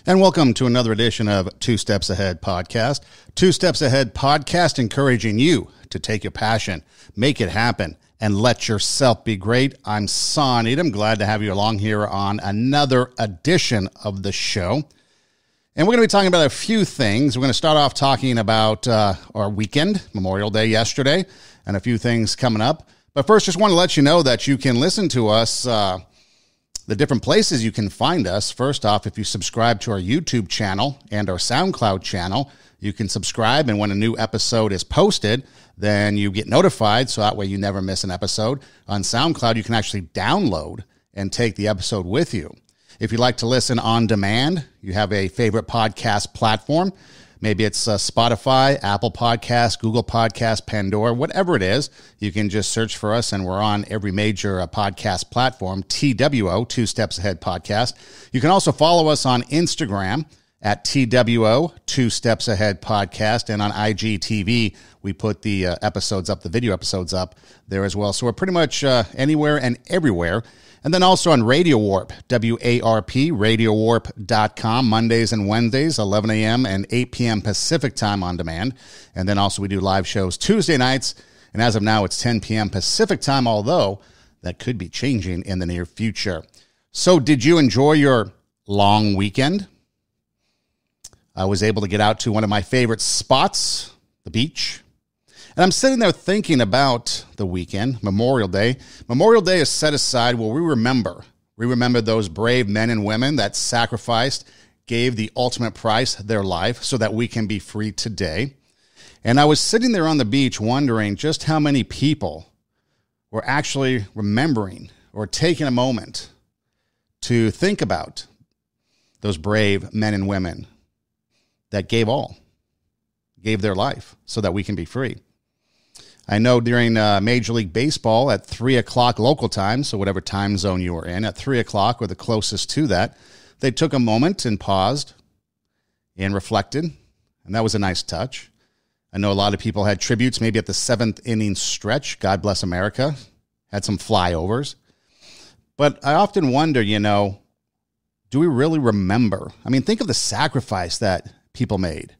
And welcome to another edition of Two Steps Ahead Podcast. Two Steps Ahead Podcast encouraging you to take your passion, make it happen, and let yourself be great. I'm Son Edom. Glad to have you along here on another edition of the show. And we're going to be talking about a few things. We're going to start off talking about our weekend, Memorial Day yesterday, and a few things coming up. But first, just want to let you know that you can listen to us the different places you can find us. First off, if you subscribe to our YouTube channel and our SoundCloud channel, you can subscribe, and when a new episode is posted, then you get notified, so that way you never miss an episode. On SoundCloud, you can actually download and take the episode with you. If you'd like to listen on demand, you have a favorite podcast platform. Maybe it's Spotify, Apple Podcasts, Google Podcasts, Pandora, whatever it is. You can just search for us, and we're on every major podcast platform, TWO, Two Steps Ahead Podcast. You can also follow us on Instagram at TWO, Two Steps Ahead Podcast, and on IGTV, we put the episodes up, the video episodes up there as well. So we're pretty much anywhere and everywhere. And then also on Radio Warp, W-A-R-P, radiowarp.com, Mondays and Wednesdays, 11 a.m. and 8 p.m. Pacific time on demand. And then also we do live shows Tuesday nights, and as of now, it's 10 p.m. Pacific time, although that could be changing in the near future. So did you enjoy your long weekend? I was able to get out to one of my favorite spots, the beach. And I'm sitting there thinking about the weekend, Memorial Day. Memorial Day is set aside where we remember those brave men and women that sacrificed, gave the ultimate price, their life, so that we can be free today. And I was sitting there on the beach wondering just how many people were actually remembering or taking a moment to think about those brave men and women that gave their life so that we can be free. I know during Major League Baseball at 3 o'clock local time, so whatever time zone you were in, at 3 o'clock or the closest to that, they took a moment and paused and reflected, and that was a nice touch. I know a lot of people had tributes, maybe at the 7th inning stretch, God bless America, had some flyovers. But I often wonder, do we really remember? I mean, think of the sacrifice that people made.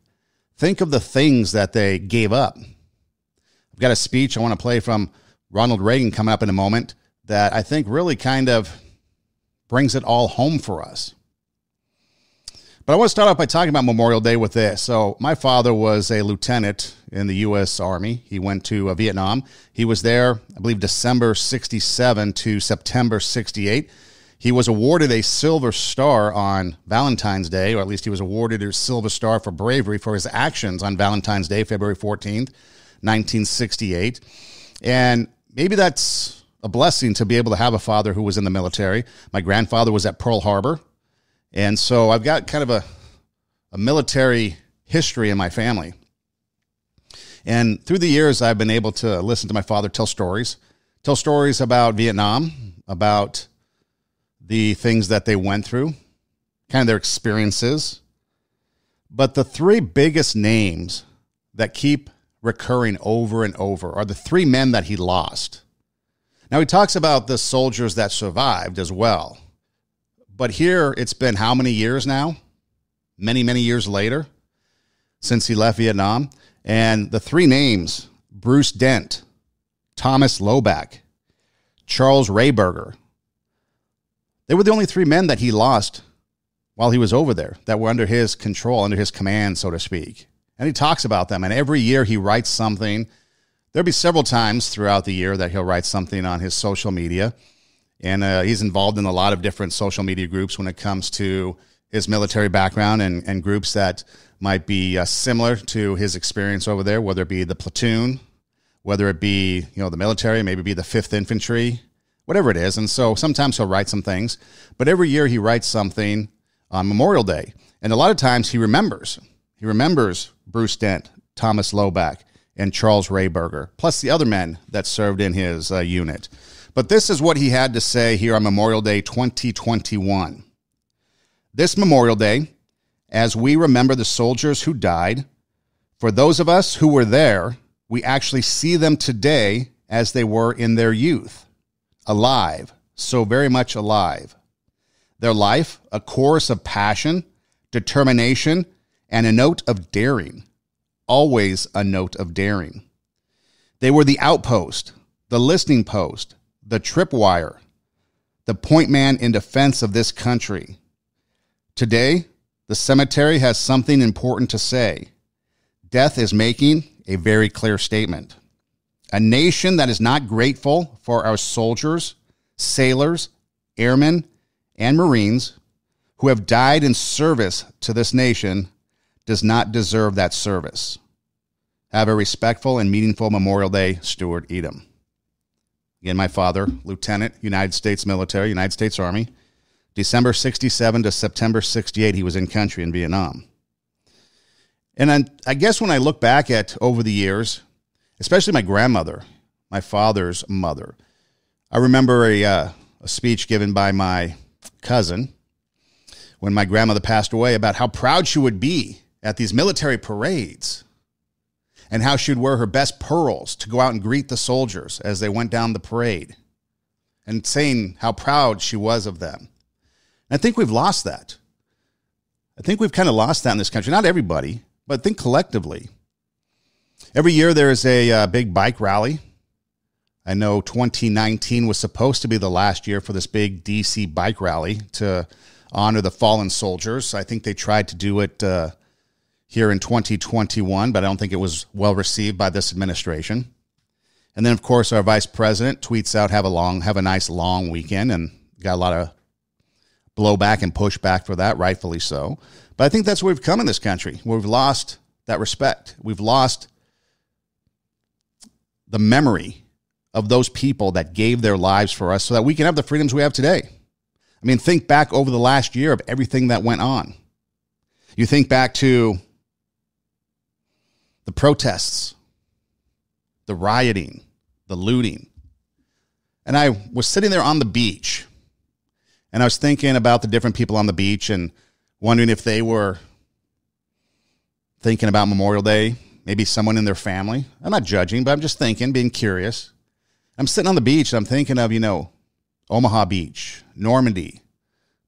Think of the things that they gave up. I've got a speech I want to play from Ronald Reagan coming up in a moment that I think really kind of brings it all home for us. But I want to start off by talking about Memorial Day with this. So my father was a lieutenant in the U.S. Army. He went to Vietnam. He was there, I believe, December 67 to September 68. He was awarded a Silver Star on Valentine's Day, or at least he was awarded a Silver Star for bravery for his actions on Valentine's Day, February 14th. 1968. And maybe that's a blessing to be able to have a father who was in the military. My grandfather was at Pearl Harbor. And so I've got kind of a military history in my family. And through the years, I've been able to listen to my father tell stories about Vietnam, about the things that they went through, kind of their experiences. But the three biggest names that keep recurring over and over are the three men that he lost. Now, he talks about the soldiers that survived as well. But here, it's been how many years now? Many, many years later since he left Vietnam. And the three names, Bruce Dent, Thomas Loback, Charles Rehberger, they were the only three men that he lost while he was over there, that were under his control, under his command, so to speak. And he talks about them, and every year he writes something. There'll be several times throughout the year that he'll write something on his social media, and he's involved in a lot of different social media groups when it comes to his military background and groups that might be similar to his experience over there, whether it be the platoon, whether it be the military, maybe be the 5th Infantry, whatever it is. And so sometimes he'll write some things, but every year he writes something on Memorial Day, and a lot of times he remembers. He remembers Bruce Dent, Thomas Loback, and Charles Rehberger, plus the other men that served in his unit. But this is what he had to say here on Memorial Day 2021. This Memorial Day, as we remember the soldiers who died, for those of us who were there, we actually see them today as they were in their youth, alive, so very much alive. Their life, a chorus of passion, determination, and a note of daring. Always a note of daring. They were the outpost, the listening post, the tripwire, the point man in defense of this country. Today, the cemetery has something important to say. Death is making a very clear statement. A nation that is not grateful for our soldiers, sailors, airmen, and Marines who have died in service to this nation does not deserve that service. Have a respectful and meaningful Memorial Day, Stuart Edom. Again, my father, Lieutenant, United States Military, United States Army. December 67 to September 68, he was in country in Vietnam. And I guess when I look back at over the years, especially my grandmother, my father's mother, I remember a speech given by my cousin when my grandmother passed away about how proud she would be at these military parades and how she would wear her best pearls to go out and greet the soldiers as they went down the parade and saying how proud she was of them. And I think we've lost that. I think we've kind of lost that in this country. Not everybody, but I think collectively. Every year there is a big bike rally. I know 2019 was supposed to be the last year for this big DC bike rally to honor the fallen soldiers. I think they tried to do it here in 2021, but I don't think it was well received by this administration. And then, of course, our vice president tweets out, have a nice long weekend, and got a lot of blowback and pushback for that, rightfully so. But I think that's where we've come in this country. We've lost that respect. We've lost the memory of those people that gave their lives for us so that we can have the freedoms we have today. I mean, think back over the last year of everything that went on. You think back to the protests, the rioting, the looting. And I was sitting there on the beach, and I was thinking about the different people on the beach and wondering if they were thinking about Memorial Day, maybe someone in their family. I'm not judging, but I'm just thinking, being curious. I'm sitting on the beach, and I'm thinking of, Omaha Beach, Normandy,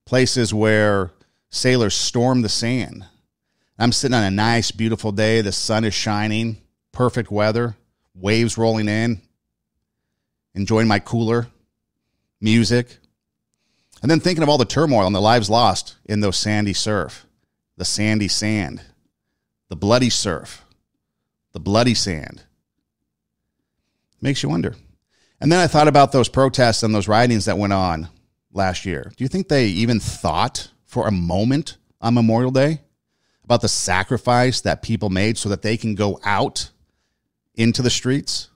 places where sailors stormed the sand. I'm sitting on a nice, beautiful day. The sun is shining, perfect weather, waves rolling in, enjoying my cooler, music, and then thinking of all the turmoil and the lives lost in those sandy surf, the sandy sand, the bloody surf, the bloody sand. Makes you wonder. And then I thought about those protests and those riotings that went on last year. Do you think they even thought for a moment on Memorial Day about the sacrifice that people made so that they can go out into the streets?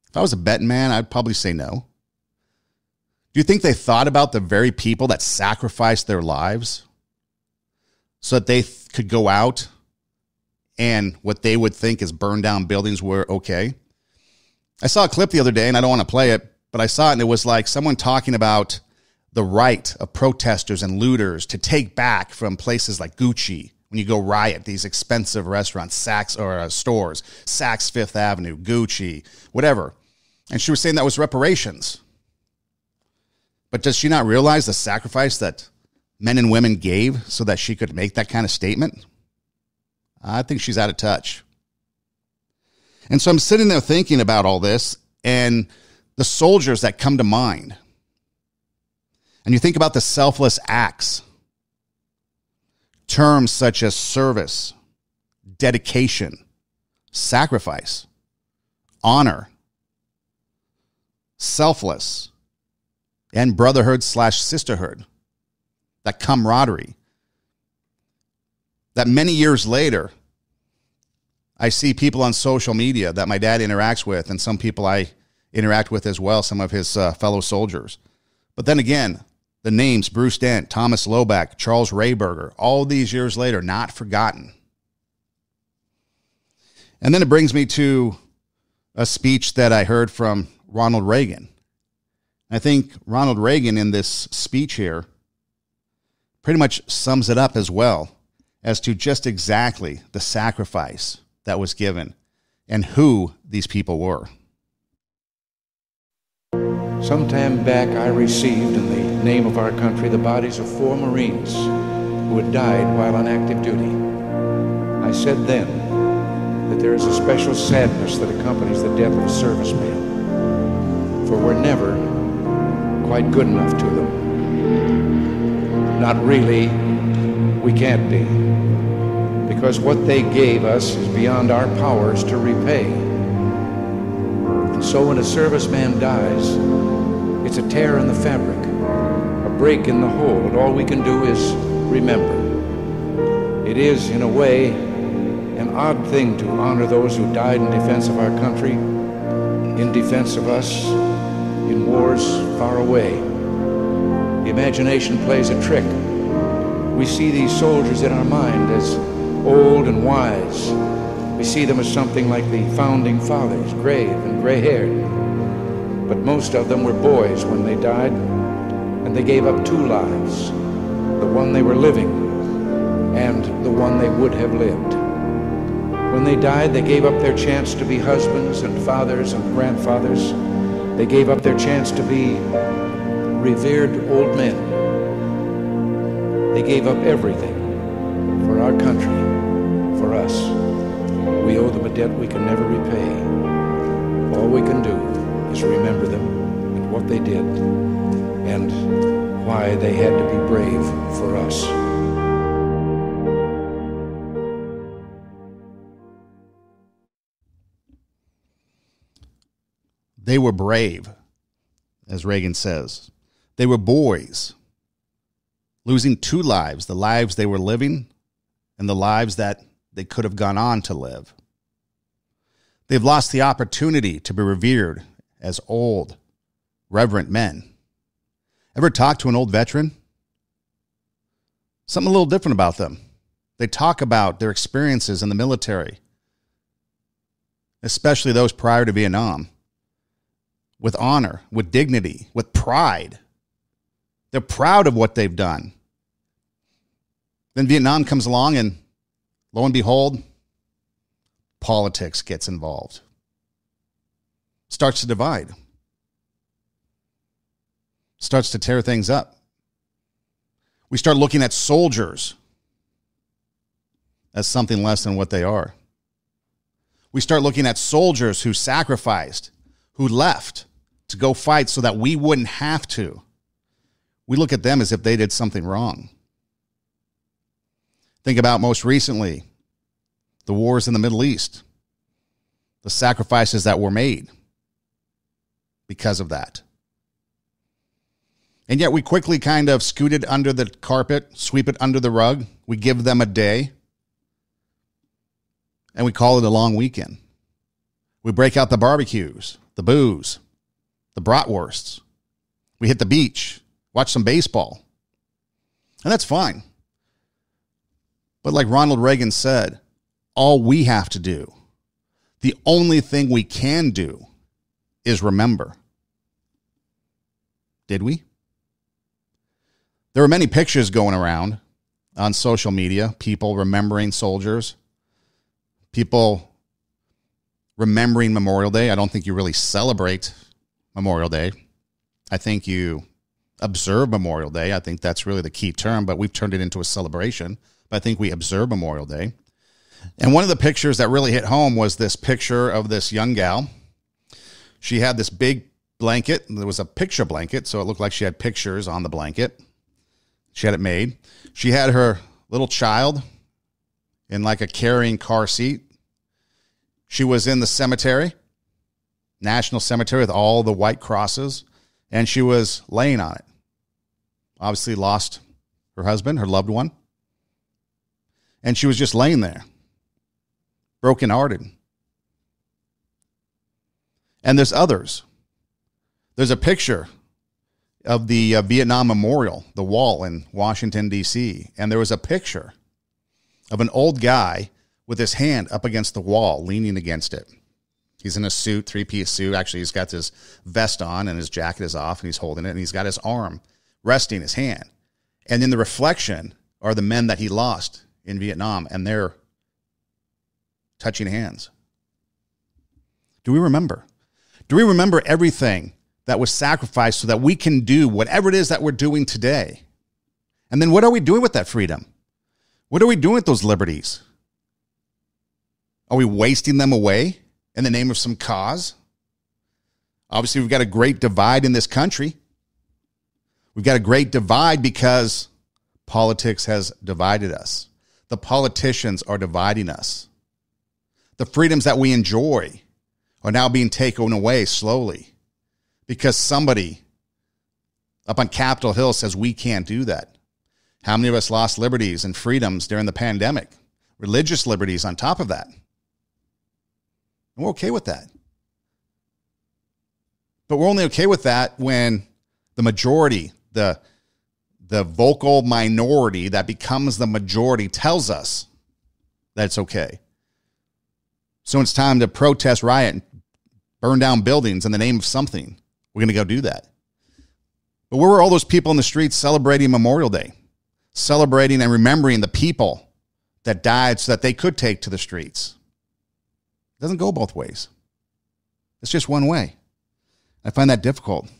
If I was a betting man, I'd probably say no. Do you think they thought about the very people that sacrificed their lives so that they could go out and what they would think is burned down buildings were okay? I saw a clip the other day, and I don't want to play it, but I saw it, and it was like someone talking about the right of protesters and looters to take back from places like Gucci when you go riot, these expensive restaurants, Saks or stores, Saks Fifth Avenue, Gucci, whatever. And she was saying that was reparations. But does she not realize the sacrifice that men and women gave so that she could make that kind of statement? I think she's out of touch. And so I'm sitting there thinking about all this and the soldiers that come to mind. And you think about the selfless acts, terms such as service, dedication, sacrifice, honor, selfless, and brotherhood/sisterhood, that camaraderie, that many years later, I see people on social media that my dad interacts with, and some people I interact with as well, some of his fellow soldiers. But then again, the names Bruce Dent, Thomas Loback, Charles Rayburger, all these years later, not forgotten. And then it brings me to a speech that I heard from Ronald Reagan. I think Ronald Reagan in this speech here pretty much sums it up as well as to just exactly the sacrifice that was given and who these people were. Some time back, I received in the name of our country the bodies of 4 Marines who had died while on active duty. I said then that there is a special sadness that accompanies the death of a serviceman, for we're never quite good enough to them. Not really, we can't be, because what they gave us is beyond our powers to repay. And so when a serviceman dies, it's a tear in the fabric, a break in the whole, and all we can do is remember. It is, in a way, an odd thing to honor those who died in defense of our country, in defense of us, in wars far away. The imagination plays a trick. We see these soldiers in our mind as old and wise. We see them as something like the founding fathers, grave and gray-haired. But most of them were boys when they died, and they gave up two lives, the one they were living and the one they would have lived. When they died, they gave up their chance to be husbands and fathers and grandfathers. They gave up their chance to be revered old men. They gave up everything for our country, for us. We owe them a debt we can never repay. All we can do is remember them and what they did and why they had to be brave for us. They were brave, as Reagan says. They were boys, losing two lives, the lives they were living and the lives that they could have gone on to live. They've lost the opportunity to be revered as old, reverent men. Ever talk to an old veteran? Something a little different about them. They talk about their experiences in the military, especially those prior to Vietnam, with honor, with dignity, with pride. They're proud of what they've done. Then Vietnam comes along and lo and behold, politics gets involved. Starts to divide. Starts to tear things up. We start looking at soldiers as something less than what they are. We start looking at soldiers who sacrificed, who left to go fight so that we wouldn't have to. We look at them as if they did something wrong. Think about most recently, the wars in the Middle East, the sacrifices that were made because of that. And yet we quickly kind of scoot it under the carpet, sweep it under the rug. We give them a day, and we call it a long weekend. We break out the barbecues, the booze, the bratwursts. We hit the beach, watch some baseball. And that's fine. But like Ronald Reagan said, all we have to do, the only thing we can do, is remember. Did we? There are many pictures going around on social media, people remembering soldiers, people remembering Memorial Day. I don't think you really celebrate Memorial Day. I think you observe Memorial Day. I think that's really the key term, but we've turned it into a celebration. But I think we observe Memorial Day. And one of the pictures that really hit home was this picture of this young gal. She had this big blanket. There was a picture blanket, so it looked like she had pictures on the blanket. She had it made. She had her little child in like a carrying car seat. She was in the cemetery, National Cemetery, with all the white crosses, and she was laying on it. Obviously lost her husband, her loved one. And she was just laying there, brokenhearted. And there's others. There's a picture of the Vietnam Memorial, the wall in Washington, D.C., and there was a picture of an old guy with his hand up against the wall, leaning against it. He's in a suit, three-piece suit. Actually, he's got his vest on and his jacket is off, and he's holding it, and he's got his arm resting his hand. And in the reflection are the men that he lost in Vietnam, and they're touching hands. Do we remember? Do we remember everything that was sacrificed so that we can do whatever it is that we're doing today? And then what are we doing with that freedom? What are we doing with those liberties? Are we wasting them away in the name of some cause? Obviously, we've got a great divide in this country. We've got a great divide because politics has divided us. The politicians are dividing us. The freedoms that we enjoy are now being taken away slowly because somebody up on Capitol Hill says we can't do that. How many of us lost liberties and freedoms during the pandemic? Religious liberties on top of that. And we're okay with that. But we're only okay with that when the majority, the vocal minority that becomes the majority tells us that it's okay. So it's time to protest, riot, and burn down buildings in the name of something. We're going to go do that. But where were all those people in the streets celebrating Memorial Day? Celebrating and remembering the people that died so that they could take to the streets. It doesn't go both ways. It's just one way. I find that difficult.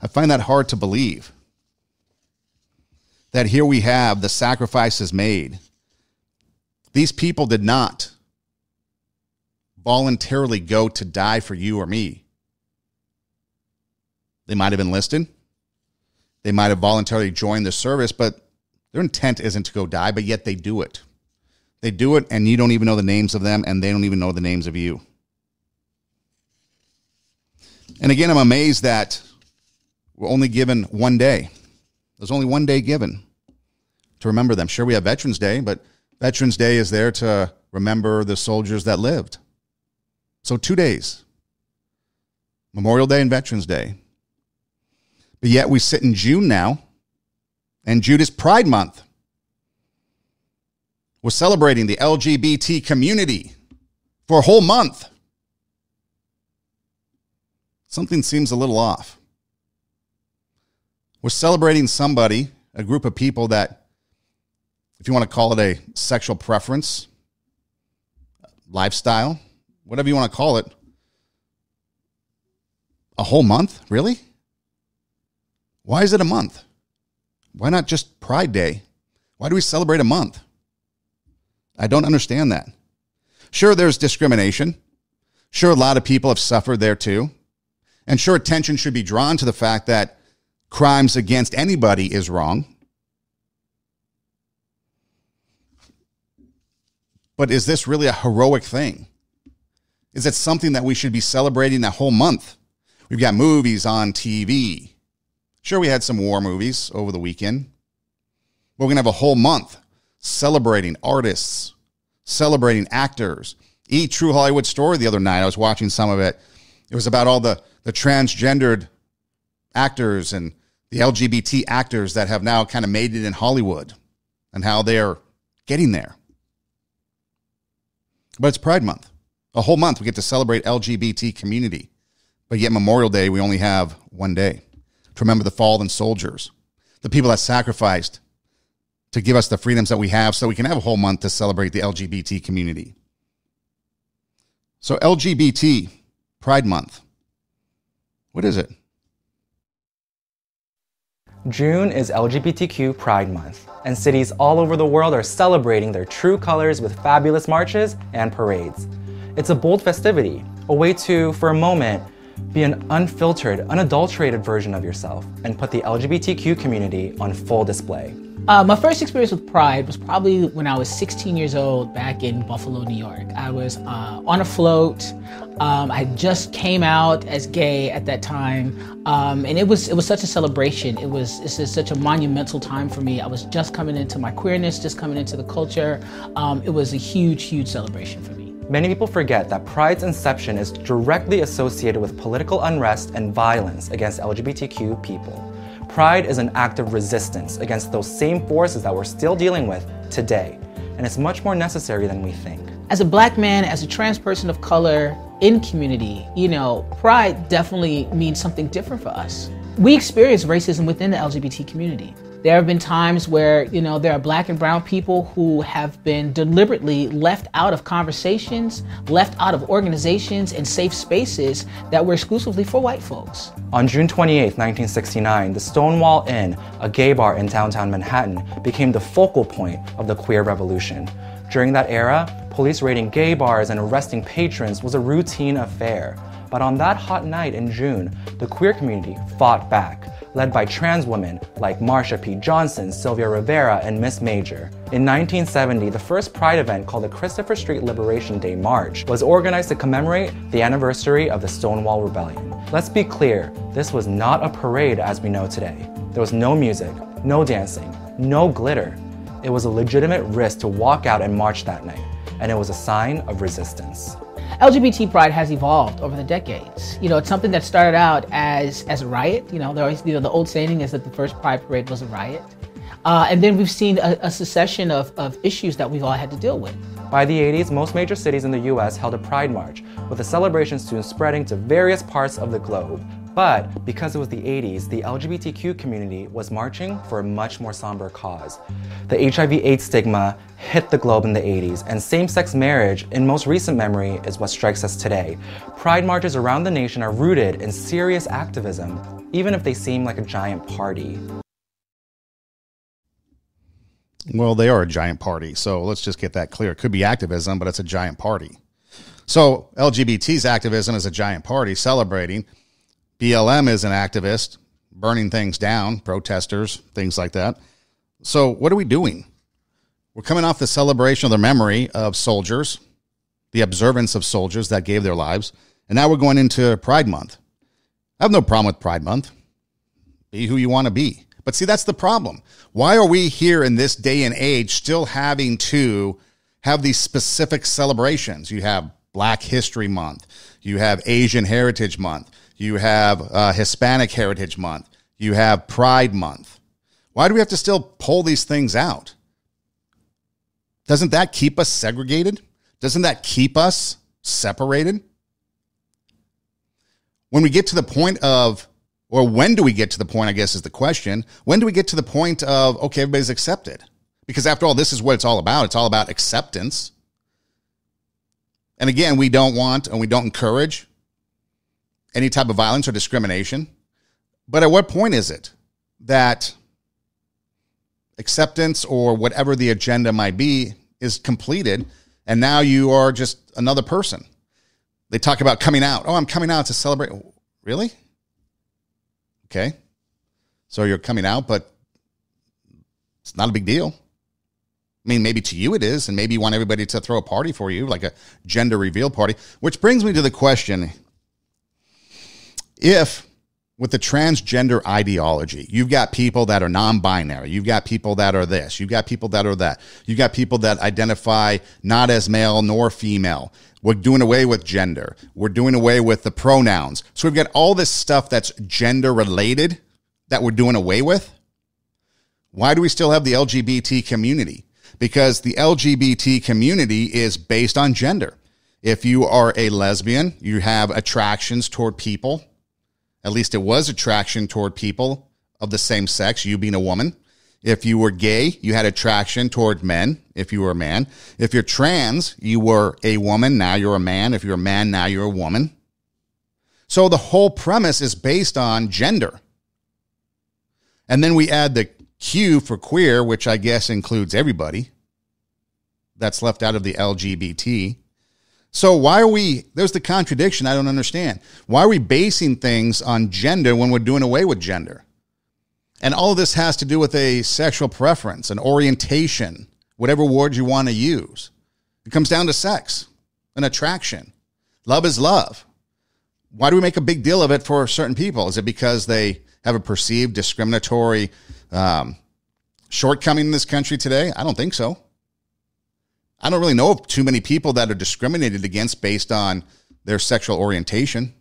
I find that hard to believe. That here we have the sacrifices made. These people did not voluntarily go to die for you or me. They might have enlisted. They might have voluntarily joined the service, but their intent isn't to go die, but yet they do it. They do it, and you don't even know the names of them, and they don't even know the names of you. And again, I'm amazed that we're only given one day. There's only one day given to remember them. Sure, we have Veterans Day, but Veterans Day is there to remember the soldiers that lived. So 2 days, Memorial Day and Veterans Day. But yet we sit in June now, and June is Pride Month. We're celebrating the LGBT community for a whole month. Something seems a little off. We're celebrating somebody, a group of people that, if you want to call it a sexual preference, lifestyle, whatever you want to call it, a whole month? Really? Why is it a month? Why not just Pride Day? Why do we celebrate a month? I don't understand that. Sure, there's discrimination. Sure, a lot of people have suffered there too. And sure, attention should be drawn to the fact that crimes against anybody is wrong. But is this really a heroic thing? Is it something that we should be celebrating a whole month? We've got movies on TV. Sure, we had some war movies over the weekend. But we're going to have a whole month celebrating artists, celebrating actors. True Hollywood Story the other night, I was watching some of it. It was about all the transgendered actors and the LGBT actors that have now kind of made it in Hollywood and how they're getting there. But it's Pride Month. A whole month we get to celebrate LGBT community. But yet Memorial Day, we only have one day to remember the fallen soldiers, the people that sacrificed to give us the freedoms that we have so we can have a whole month to celebrate the LGBT community. So LGBT Pride Month. What is it? June is LGBTQ Pride Month, and cities all over the world are celebrating their true colors with fabulous marches and parades. It's a bold festivity, a way to, for a moment, be an unfiltered, unadulterated version of yourself and put the LGBTQ community on full display. My first experience with Pride was probably when I was 16 years old back in Buffalo, New York. I was on a float. I just came out as gay at that time. And it was such a celebration. It's just such a monumental time for me. I was just coming into my queerness, just coming into the culture. It was a huge, huge celebration for me. Many people forget that Pride's inception is directly associated with political unrest and violence against LGBTQ people. Pride is an act of resistance against those same forces that we're still dealing with today, and it's much more necessary than we think. As a black man, as a trans person of color in community, Pride definitely means something different for us. We experience racism within the LGBT community. There have been times where, there are Black and brown people who have been deliberately left out of conversations, left out of organizations and safe spaces that were exclusively for white folks. On June 28, 1969, the Stonewall Inn, a gay bar in downtown Manhattan, became the focal point of the queer revolution. During that era, police raiding gay bars and arresting patrons was a routine affair. But on that hot night in June, the queer community fought back, led by trans women like Marsha P. Johnson, Sylvia Rivera, and Miss Major. In 1970, the first Pride event called the Christopher Street Liberation Day March was organized to commemorate the anniversary of the Stonewall Rebellion. Let's be clear, this was not a parade as we know today. There was no music, no dancing, no glitter. It was a legitimate risk to walk out and march that night, and it was a sign of resistance. LGBT pride has evolved over the decades. It's something that started out as a riot. The old saying is that the first Pride parade was a riot. And then we've seen a succession of issues that we've all had to deal with. By the 80s, most major cities in the US held a Pride March, with the celebration soon spreading to various parts of the globe. But because it was the 80s, the LGBTQ community was marching for a much more somber cause. The HIV/AIDS stigma hit the globe in the 80s, and same-sex marriage, in most recent memory, is what strikes us today. Pride marches around the nation are rooted in serious activism, even if they seem like a giant party. Well, they are a giant party, so let's just get that clear. It could be activism, but it's a giant party. So LGBT's activism is a giant party celebrating. BLM is an activist, burning things down, protesters, things like that. So what are we doing? We're coming off the celebration of the memory of soldiers, the observance of soldiers that gave their lives, and now we're going into Pride Month. I have no problem with Pride Month. Be who you want to be. But see, that's the problem. Why are we here in this day and age still having to have these specific celebrations? You have Black History Month. You have Asian Heritage Month. You have Hispanic Heritage Month. You have Pride Month. Why do we have to still pull these things out? Doesn't that keep us segregated? Doesn't that keep us separated? When we get to the point of, or when do we get to the point, I guess is the question, when do we get to the point of, okay, everybody's accepted? Because after all, this is what it's all about. It's all about acceptance. And again, we don't want and we don't encourage any type of violence or discrimination. But at what point is it that acceptance or whatever the agenda might be is completed and now you are just another person? They talk about coming out. Oh, I'm coming out to celebrate. Really? Okay. So you're coming out, but it's not a big deal. I mean, maybe to you it is, and maybe you want everybody to throw a party for you, like a gender reveal party, which brings me to the question, if with the transgender ideology, you've got people that are non-binary, you've got people that are this, you've got people that are that, you've got people that identify not as male nor female. We're doing away with gender. We're doing away with the pronouns. So we've got all this stuff that's gender related that we're doing away with. Why do we still have the LGBT community? Because the LGBT community is based on gender. If you are a lesbian, you have attractions toward people. At least it was attraction toward people of the same sex, you being a woman. If you were gay, you had attraction toward men, if you were a man. If you're trans, you were a woman, now you're a man. If you're a man, now you're a woman. So the whole premise is based on gender. And then we add the Q for queer, which I guess includes everybody. That's left out of the LGBT. So why are we, there's the contradiction I don't understand. Why are we basing things on gender when we're doing away with gender? And all of this has to do with a sexual preference, an orientation, whatever word you want to use. It comes down to sex, an attraction. Love is love. Why do we make a big deal of it for certain people? Is it because they have a perceived discriminatory shortcoming in this country today? I don't think so. I don't really know of too many people that are discriminated against based on their sexual orientation,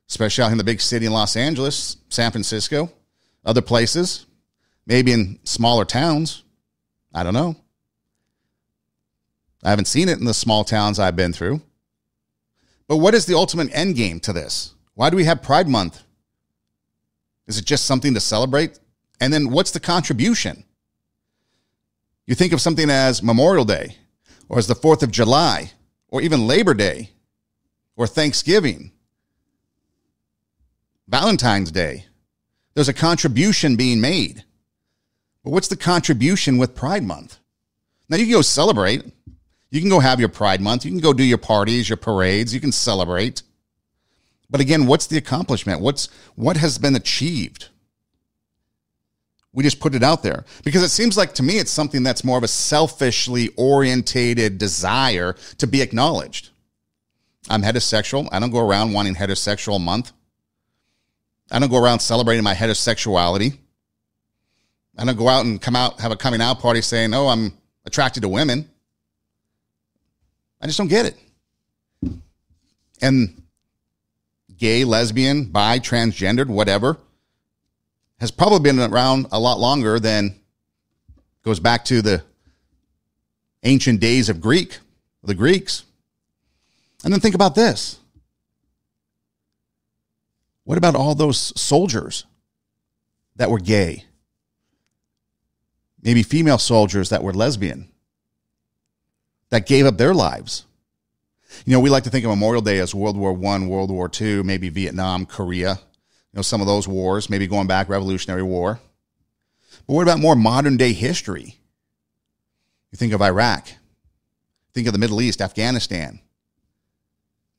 especially out in the big city in Los Angeles, San Francisco, other places, maybe in smaller towns. I don't know. I haven't seen it in the small towns I've been through. But what is the ultimate end game to this? Why do we have Pride Month? Is it just something to celebrate And then what's the contribution? You think of something as Memorial Day, or as the 4th of July, or even Labor Day, or Thanksgiving, Valentine's Day. There's a contribution being made. But what's the contribution with Pride Month? Now, you can go celebrate. You can go have your Pride Month. You can go do your parties, your parades. You can celebrate. But again, what's the accomplishment? What has been achieved? We just put it out there because it seems like to me it's something that's more of a selfishly orientated desire to be acknowledged. I'm heterosexual. I don't go around wanting heterosexual month. I don't go around celebrating my heterosexuality. I don't go out and have a coming out party saying, oh, I'm attracted to women. I just don't get it. And gay, lesbian, bi, transgendered, whatever, has probably been around a lot longer than goes back to the ancient days of the Greeks. And then think about this. What about all those soldiers that were gay? Maybe female soldiers that were lesbian, that gave up their lives. You know, we like to think of Memorial Day as World War I, World War II, maybe Vietnam, Korea, some of those wars, maybe going back, Revolutionary War. But what about more modern day history? You think of Iraq, think of the Middle East, Afghanistan.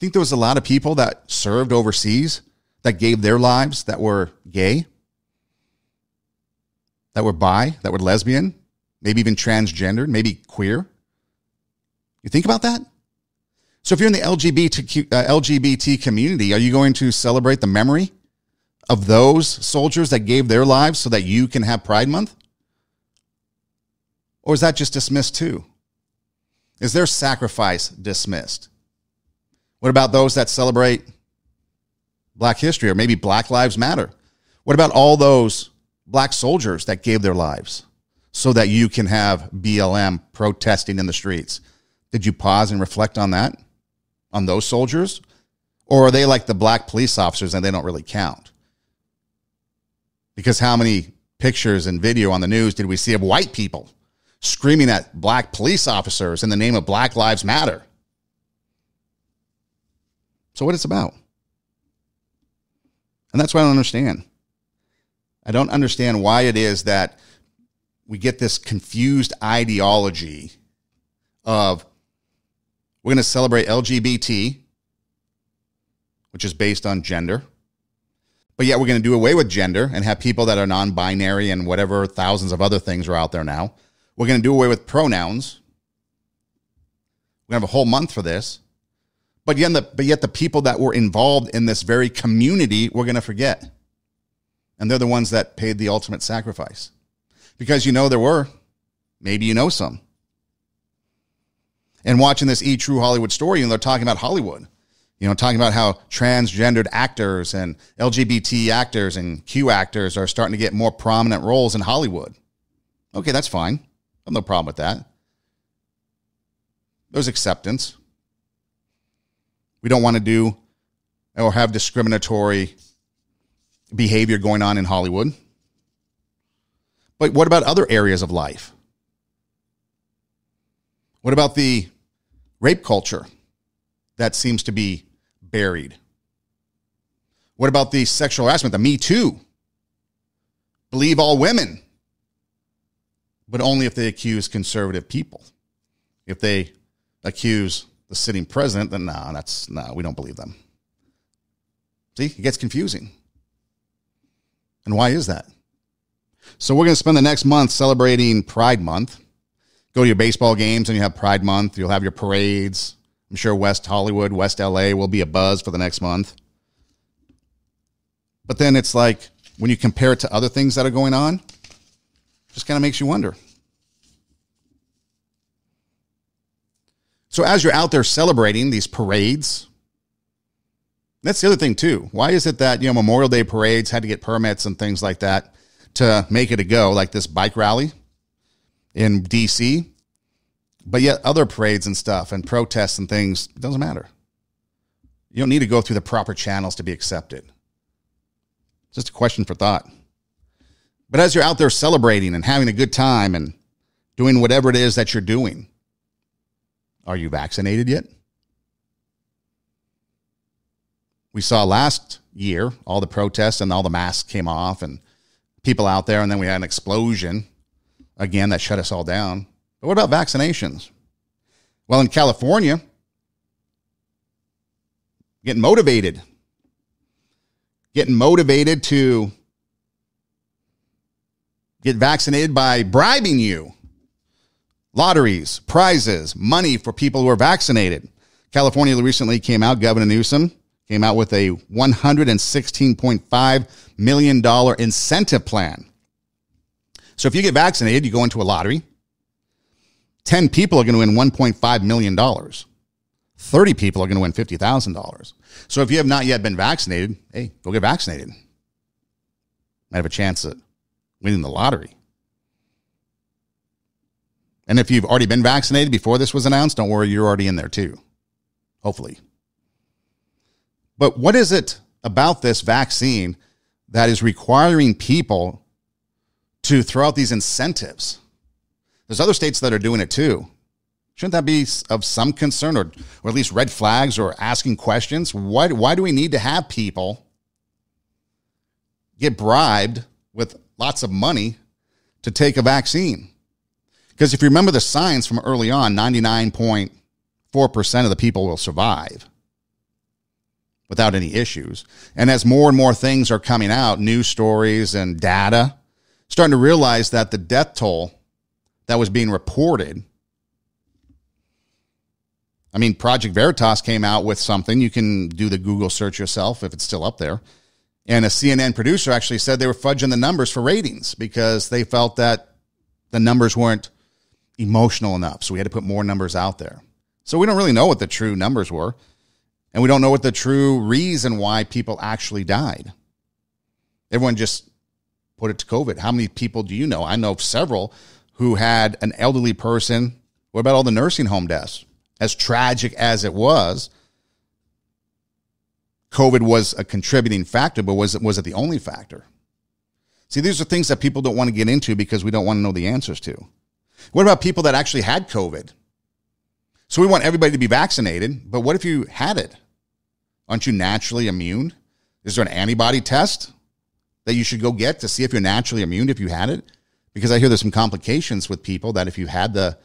Think there was a lot of people that served overseas that gave their lives that were gay, that were bi, that were lesbian, maybe even transgendered, maybe queer. You think about that? So if you're in the LGBT community, are you going to celebrate the memory of those soldiers that gave their lives so that you can have Pride Month? Or is that just dismissed too? Is their sacrifice dismissed? What about those that celebrate Black history or maybe Black Lives Matter? What about all those Black soldiers that gave their lives so that you can have BLM protesting in the streets? Did you pause and reflect on that? On those soldiers? Or are they like the Black police officers and they don't really count? Because how many pictures and video on the news did we see of white people screaming at Black police officers in the name of Black Lives Matter? So what it's about. And that's what I don't understand. I don't understand why it is that we get this confused ideology of we're going to celebrate LGBT, which is based on gender, but yet we're going to do away with gender and have people that are non-binary and whatever thousands of other things are out there now. We're going to do away with pronouns. We're going to have a whole month for this. But yet the people that were involved in this very community, we're going to forget. And they're the ones that paid the ultimate sacrifice. Because there were. Maybe you know some. And watching this E! True Hollywood story, they're talking about Hollywood. Talking about how transgendered actors and LGBT actors and Q actors are starting to get more prominent roles in Hollywood. Okay, that's fine. I have no problem with that. There's acceptance. We don't want to do or have discriminatory behavior going on in Hollywood. But what about other areas of life? What about the rape culture that seems to be buried? What about the sexual harassment, the Me Too? Believe all women, but only if they accuse conservative people. If they accuse the sitting president, then no, we don't believe them. See, it gets confusing. And why is that? So we're going to spend the next month celebrating Pride Month. Go to your baseball games and you have Pride Month. You'll have your parades. I'm sure West Hollywood, West LA will be a buzz for the next month. But then it's like when you compare it to other things that are going on, it just kind of makes you wonder. So as you're out there celebrating these parades, that's the other thing too. Why is it that, Memorial Day parades had to get permits and things like that to make it a go, like this bike rally in DC, but yet other parades and stuff and protests and things, it doesn't matter. You don't need to go through the proper channels to be accepted. Just a question for thought. But as you're out there celebrating and having a good time and doing whatever it is that you're doing, are you vaccinated yet? We saw last year all the protests and all the masks came off and people out there, and then we had an explosion again that shut us all down. But what about vaccinations? Well, in California, getting motivated to get vaccinated by bribing you. Lotteries, prizes, money for people who are vaccinated. California recently came out, Governor Newsom came out with a $116.5 million incentive plan. So if you get vaccinated, you go into a lottery. 10 people are going to win $1.5 million. 30 people are going to win $50,000. So if you have not yet been vaccinated, hey, go get vaccinated. Might have a chance at winning the lottery. And if you've already been vaccinated before this was announced, don't worry, you're already in there too. Hopefully. But what is it about this vaccine that is requiring people to throw out these incentives? There's other states that are doing it too. Shouldn't that be of some concern or at least red flags or asking questions? Why do we need to have people get bribed with lots of money to take a vaccine? Because if you remember the science from early on, 99.4% of the people will survive without any issues. And as more and more things are coming out, news stories and data, starting to realize that the death toll that was being reported, I mean, Project Veritas came out with something. You can do the Google search yourself if it's still up there. And a CNN producer actually said they were fudging the numbers for ratings because they felt that the numbers weren't emotional enough. So we had to put more numbers out there. So we don't really know what the true numbers were. And we don't know what the true reason why people actually died. Everyone just put it to COVID. How many people do you know? I know of several who had an elderly person. What about all the nursing home deaths? As tragic as it was, COVID was a contributing factor, but was it the only factor? See, these are things that people don't want to get into because we don't want to know the answers to. What about people that actually had COVID? So we want everybody to be vaccinated, but what if you had it? Aren't you naturally immune? Is there an antibody test that you should go get to see if you're naturally immune if you had it? Because I hear there's some complications with people that if you had the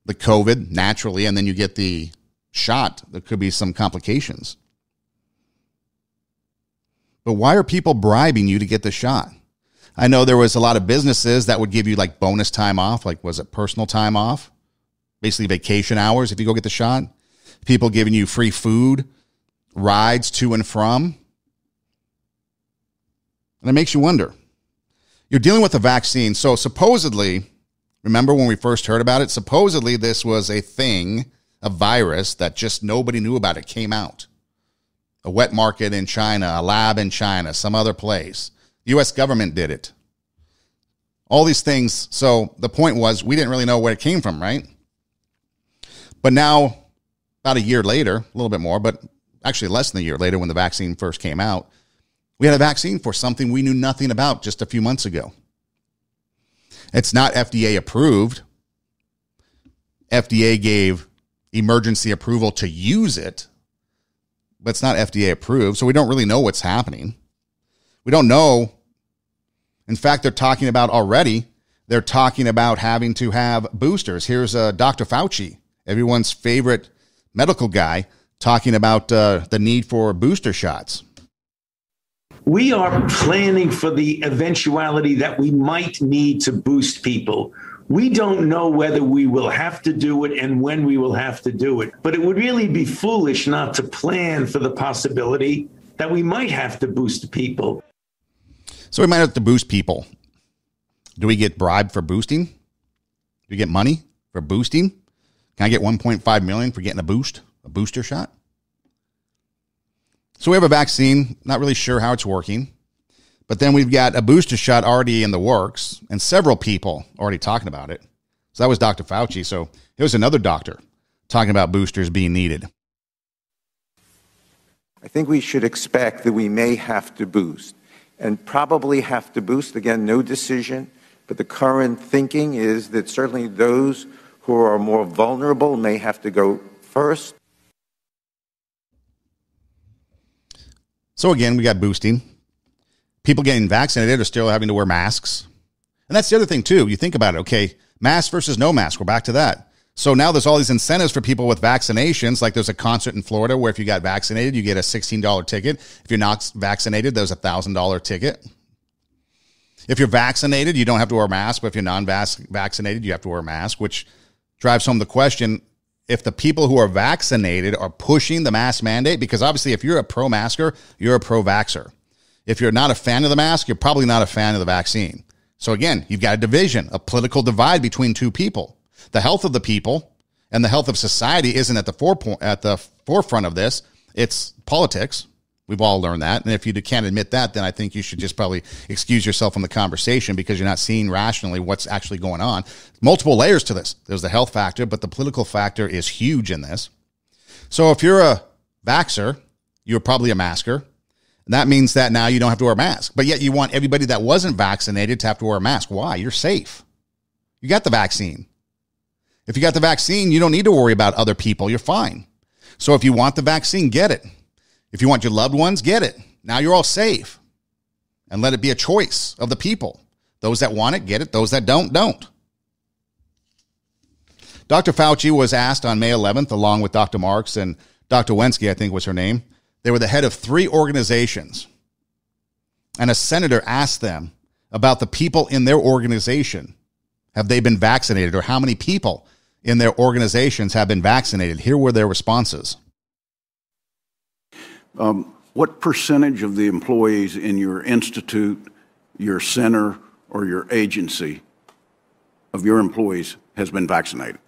COVID naturally and then you get the shot, there could be some complications. But why are people bribing you to get the shot? I know there was a lot of businesses that would give you like bonus time off, like was it personal time off? Basically vacation hours if you go get the shot. People giving you free food, rides to and from. And it makes you wonder. You're dealing with a vaccine. So supposedly, remember when we first heard about it? Supposedly this was a thing, a virus that just nobody knew about. It came out. A wet market in China, a lab in China, some other place. The U.S. government did it. All these things. So the point was we didn't really know where it came from, right? But now, about a year later, a little bit more, but actually less than a year later when the vaccine first came out, we had a vaccine for something we knew nothing about just a few months ago. It's not FDA approved. FDA gave emergency approval to use it, but it's not FDA approved, so we don't really know what's happening. We don't know. In fact, they're talking about having to have boosters. Here's Dr. Fauci, everyone's favorite medical guy, talking about the need for booster shots. We are planning for the eventuality that we might need to boost people. We don't know whether we will have to do it and when we will have to do it. But it would really be foolish not to plan for the possibility that we might have to boost people. So we might have to boost people. Do we get bribed for boosting? Do we get money for boosting? Can I get $1.5 million for getting a booster shot? So we have a vaccine, not really sure how it's working. But then we've got a booster shot already in the works and several people already talking about it. So that was Dr. Fauci. So here's another doctor talking about boosters being needed. I think we should expect that we may have to boost. and probably have to boost. Again, no decision, but the current thinking is that certainly those who are more vulnerable may have to go first. So again, we got boosting. People getting vaccinated are still having to wear masks. And that's the other thing too. You think about it. Okay, mask versus no mask. We're back to that. So now there's all these incentives for people with vaccinations. Like there's a concert in Florida where if you got vaccinated, you get a $16 ticket. If you're not vaccinated, there's a $1,000 ticket. If you're vaccinated, you don't have to wear a mask. But if you're non-vaccinated, you have to wear a mask, which drives home the question, if the people who are vaccinated are pushing the mask mandate, because obviously if you're a pro-masker, you're a pro-vaxxer. If you're not a fan of the mask, you're probably not a fan of the vaccine. So again, you've got a division, a political divide between two people. The health of the people and the health of society isn't at the forefront of this. It's politics. We've all learned that. And if you can't admit that, then I think you should just probably excuse yourself from the conversation because you're not seeing rationally what's actually going on. Multiple layers to this. There's the health factor, but the political factor is huge in this. So if you're a vaxxer, you're probably a masker. And that means that now you don't have to wear a mask. But yet you want everybody that wasn't vaccinated to have to wear a mask. Why? You're safe. You got the vaccine. If you got the vaccine, you don't need to worry about other people. You're fine. So if you want the vaccine, get it. If you want your loved ones, get it. Now you're all safe. And let it be a choice of the people. Those that want it, get it. Those that don't. Dr. Fauci was asked on May 11th, along with Dr. Marks and Dr. Walensky, I think was her name. They were the head of 3 organizations. And a senator asked them about the people in their organization. Have they been vaccinated, or how many people in their organizations have been vaccinated? Here were their responses. What percentage of the employees in your institute, your center, or your agency of your employees has been vaccinated?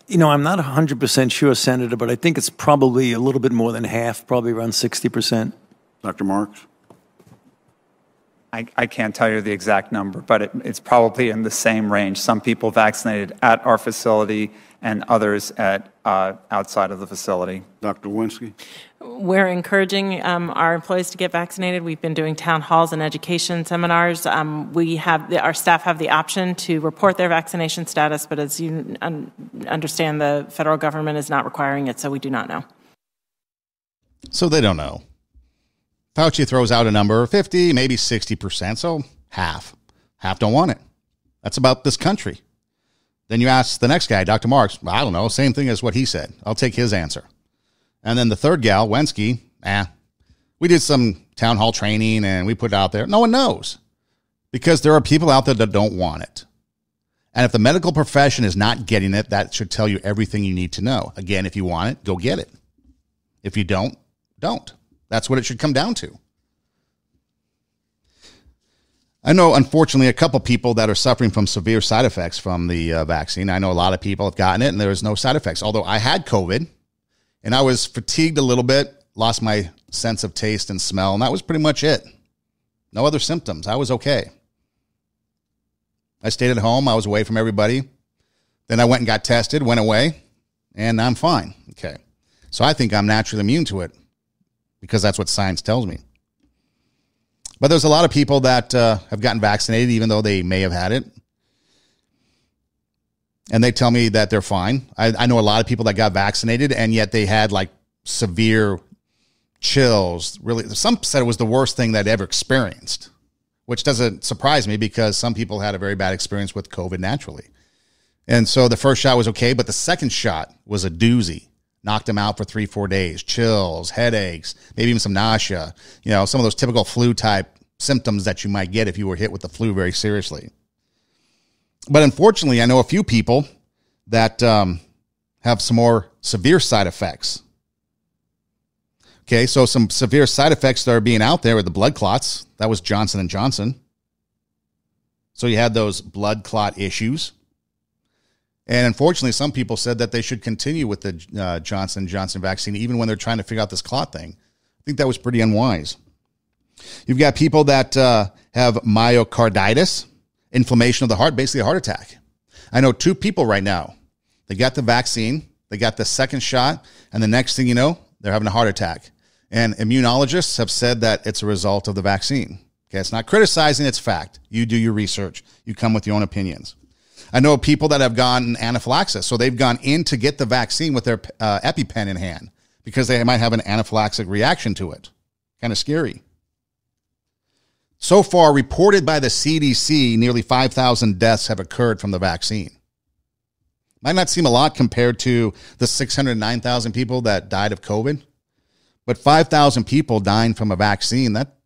You know, I'm not 100% sure, Senator, but I think it's probably a little bit more than half, probably around 60%. Dr. Marks? I can't tell you the exact number, but it's probably in the same range. Some people vaccinated at our facility and others at outside of the facility. Dr. Walensky? We're encouraging our employees to get vaccinated. We've been doing town halls and education seminars. Our staff have the option to report their vaccination status, but as you understand, the federal government is not requiring it, so we do not know. So they don't know. Fauci throws out a number, 50, maybe 60%, so half. Half don't want it. That's about this country. Then you ask the next guy, Dr. Marks, I don't know, same thing as what he said. I'll take his answer. And then the third gal, Walensky, we did some town hall training and we put it out there. No one knows because there are people out there that don't want it. And if the medical profession is not getting it, that should tell you everything you need to know. Again, if you want it, go get it. If you don't. That's what it should come down to. I know, unfortunately, a couple people that are suffering from severe side effects from the vaccine. I know a lot of people have gotten it and there was no side effects. Although I had COVID and I was fatigued a little bit, lost my sense of taste and smell, and that was pretty much it. No other symptoms. I was okay. I stayed at home. I was away from everybody. Then I went and got tested, went away, and I'm fine. Okay. So I think I'm naturally immune to it because that's what science tells me. But there's a lot of people that have gotten vaccinated, even though they may have had it. And they tell me that they're fine. I know a lot of people that got vaccinated, and yet they had like severe chills. Really, some said it was the worst thing they'd ever experienced, which doesn't surprise me because some people had a very bad experience with COVID naturally. And so the first shot was okay, but the second shot was a doozy. Knocked them out for 3-4 days. Chills, headaches, maybe even some nausea. You know, some of those typical flu type symptoms that you might get if you were hit with the flu very seriously. But unfortunately, I know a few people that have some more severe side effects. Okay, so some severe side effects that are being out there with the blood clots. That was Johnson & Johnson. So you had those blood clot issues. And unfortunately, some people said that they should continue with the Johnson & Johnson vaccine even when they're trying to figure out this clot thing. I think that was pretty unwise. You've got people that have myocarditis, inflammation of the heart, basically a heart attack. I know 2 people right now. They got the vaccine They got the second shot, and the next thing you know, they're having a heart attack. And immunologists have said that it's a result of the vaccine. Okay, it's not criticizing, it's fact. You do your research. You come with your own opinions. I know people that have gotten anaphylaxis, so they've gone in to get the vaccine with their EpiPen in hand because they might have an anaphylactic reaction to it. Kind of scary. So far, reported by the CDC, nearly 5,000 deaths have occurred from the vaccine. Might not seem a lot compared to the 609,000 people that died of COVID, but 5,000 people dying from a vaccine, that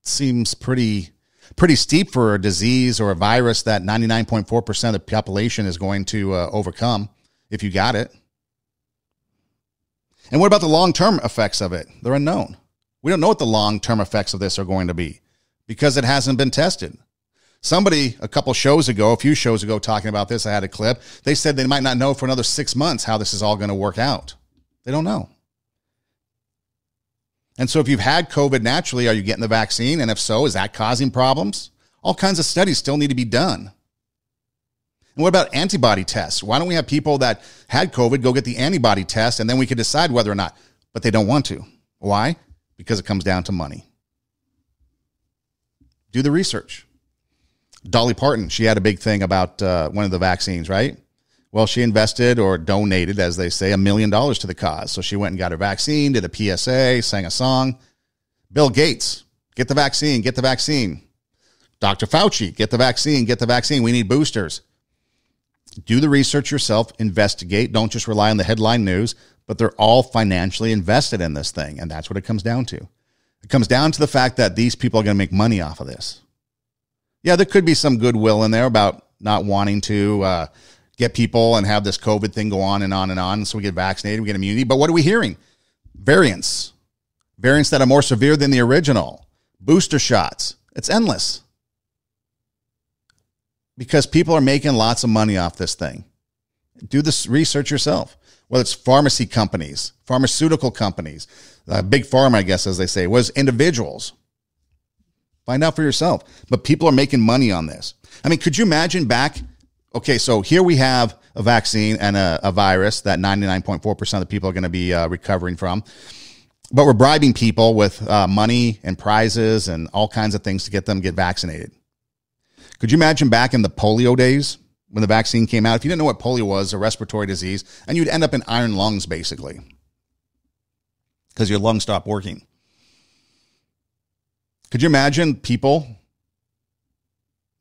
seems pretty steep for a disease or a virus that 99.4% of the population is going to overcome if you got it. And what about the long-term effects of it? They're unknown. We don't know what the long-term effects of this are going to be because it hasn't been tested. Somebody a few shows ago talking about this, I had a clip. They said they might not know for another 6 months how this is all going to work out. They don't know. And so if you've had COVID naturally, are you getting the vaccine? And if so, is that causing problems? All kinds of studies still need to be done. And what about antibody tests? Why don't we have people that had COVID go get the antibody test and then we could decide whether or not, but they don't want to. Why? Because it comes down to money. Do the research. Dolly Parton, she had a big thing about one of the vaccines, right? Well, she invested or donated, as they say, $1 million to the cause. So she went and got her vaccine, did a PSA, sang a song. Bill Gates, get the vaccine, get the vaccine. Dr. Fauci, get the vaccine, get the vaccine. We need boosters. Do the research yourself, investigate. Don't just rely on the headline news, but they're all financially invested in this thing. And that's what it comes down to. It comes down to the fact that these people are going to make money off of this. Yeah, there could be some goodwill in there about not wanting to get people and have this COVID thing go on and on and on. So we get vaccinated, we get immunity. But what are we hearing? Variants that are more severe than the original. Booster shots. It's endless. Because people are making lots of money off this thing. Do this research yourself. Whether it's pharmacy companies, pharmaceutical companies, big pharma, I guess, as they say, was individuals. Find out for yourself. But people are making money on this. I mean, could you imagine back? Okay, so here we have a vaccine and a virus that 99.4% of the people are going to be recovering from. But we're bribing people with money and prizes and all kinds of things to get them to get vaccinated. Could you imagine back in the polio days when the vaccine came out? If you didn't know what polio was, a respiratory disease, and you'd end up in iron lungs, basically, because your lungs stopped working. Could you imagine people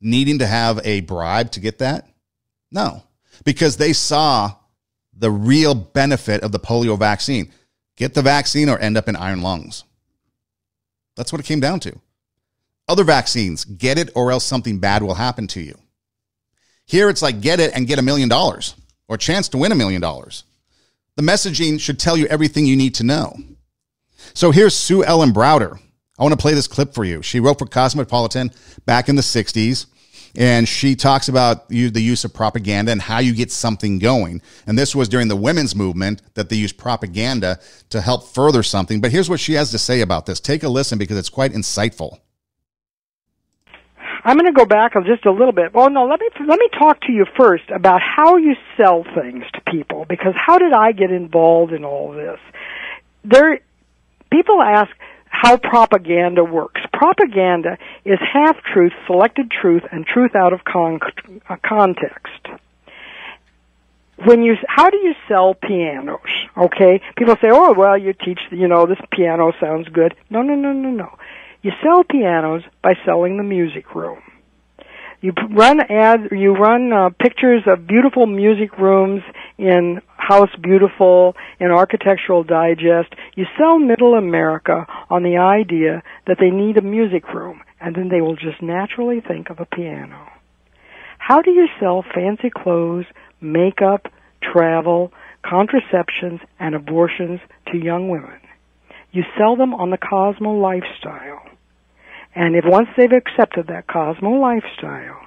needing to have a bribe to get that? No, because they saw the real benefit of the polio vaccine. Get the vaccine or end up in iron lungs. That's what it came down to. Other vaccines, get it or else something bad will happen to you. Here it's like get it and get $1 million or a chance to win $1 million. The messaging should tell you everything you need to know. So here's Sue Ellen Browder. I want to play this clip for you. She wrote for Cosmopolitan back in the 60s. And she talks about the use of propaganda and how you get something going. And this was during the women's movement that they used propaganda to help further something. But here's what she has to say about this. Take a listen because it's quite insightful. I'm going to go back just a little bit. Well, no, let me talk to you first about how you sell things to people, because how did I get involved in all this? People ask how propaganda works. Propaganda is half-truth, selected truth, and truth out of context. How do you sell pianos? Okay, people say, "Oh, well, you teach, this piano sounds good." No. You sell pianos by selling the music room. You run pictures of beautiful music rooms in House Beautiful, in Architectural Digest. You sell Middle America on the idea that they need a music room, and then they will just naturally think of a piano. How do you sell fancy clothes, makeup, travel, contraceptions, and abortions to young women? You sell them on the Cosmo lifestyle. And if once they've accepted that Cosmo lifestyle,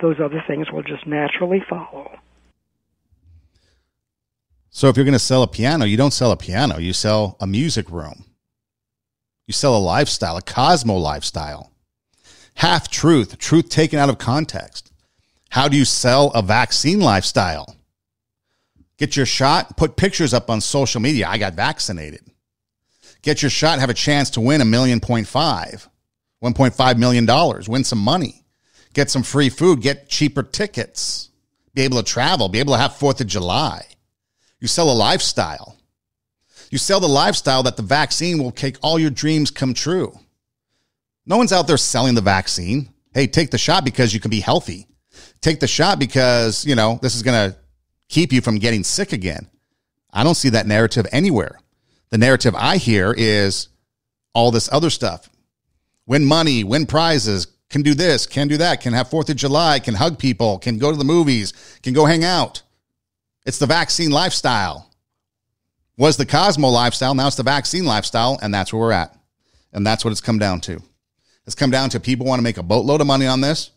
those other things will just naturally follow. So if you're going to sell a piano, you don't sell a piano. You sell a music room. You sell a lifestyle, a Cosmo lifestyle. Half-truth, truth taken out of context. How do you sell a vaccine lifestyle? Get your shot, put pictures up on social media. I got vaccinated. Get your shot, have a chance to win $1.5 million, win some money, get some free food, get cheaper tickets, be able to travel, be able to have 4th of July. You sell a lifestyle. You sell the lifestyle that the vaccine will make all your dreams come true. No one's out there selling the vaccine. Hey, take the shot because you can be healthy. Take the shot because, this is going to keep you from getting sick again. I don't see that narrative anywhere. The narrative I hear is all this other stuff. Win money, win prizes, can do this, can do that, can have 4th of July, can hug people, can go to the movies, can go hang out. It's the vaccine lifestyle. Was the Cosmo lifestyle, now it's the vaccine lifestyle, and that's where we're at. And that's what it's come down to. It's come down to people want to make a boatload of money on this.